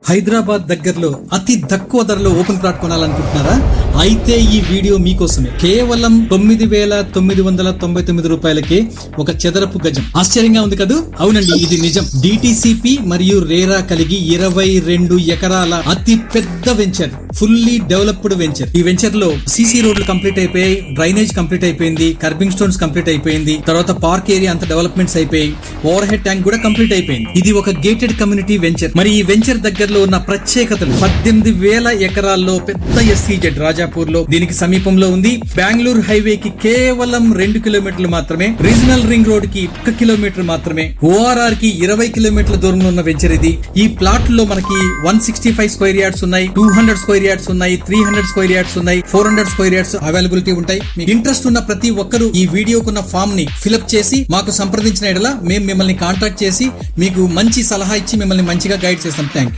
హైదరాబాద్ దగ్గరలో అతి తక్కువ ధరలో ఓపెన్ ప్లాట్ కొనాలనుకుంటున్నారా? అయితే ఈ వీడియో మీకోసమే. కేవలం 9,999 రూపాయలకే ఒక చదరపు గజం. ఆశ్చర్యంగా ఉంది కదా? అవునండి, ఇది నిజం. డిటిసిపి మరియు రేరా కలిగి 22 ఎకరాల అతి పెద్ద వెంచర్, ఫుల్లీ డెవలప్డ్ వెంచర్. ఈ వెంచర్ లో సిసి రోడ్లు కంప్లీట్ అయిపోయాయి, డ్రైనేజ్ కంప్లీట్ అయిపోయింది, కర్బింగ్ స్టోన్స్ కంప్లీట్ అయిపోయింది, తర్వాత పార్క్ ఏరియా అంతా డెవలప్మెంట్స్ అయిపోయి, ఓవర్ హెడ్ ట్యాంక్ కూడా కంప్లీట్ అయిపోయింది. ఇది ఒక గేటెడ్ కమ్యూనిటీ వెంచర్. మరి ఈ వెంచర్ దగ్గరలో ఉన్న ప్రత్యేకతలు: 18,000 ఎకరాల్లో పెద్ద ఎస్సీజెడ్ రాజాపూర్ లో దీనికి సమీపంలో ఉంది. బెంగళూరు హైవే కి కేవలం 2 కిలోమీటర్లు మాత్రమే, రీజనల్ రింగ్ రోడ్ కి 1 కిలోమీటర్ మాత్రమే, ఓఆర్ఆర్ కి 20 కిలోమీటర్ల దూరంలో ఉన్న వెంచర్ ఇది. ఈ ప్లాట్ లో మనకి 165 స్క్వేర్ యార్డ్స్ ఉన్నాయి, 200 స్క్వేర్ యార్డ్స్ ఉన్నాయి, 300 స్క్వేర్ యార్డ్స్ ఉన్నాయి, 400 స్క్వేర్ యార్డ్స్ అవైలబిలిటీ ఉంటాయి. మీకు ఇంట్రెస్ట్ ఉన్న ప్రతి ఒక్కరూ ఈ వీడియోకున్న ఫామ్ ని ఫిలప్ చేసి మాకు సంప్రదించిన ఎడల మేము మిమ్మల్ని కాంటాక్ట్ చేసి మీకు మంచి సలహా ఇచ్చి మిమ్మల్ని మంచిగా గైడ్ చేస్తాం. Thank you.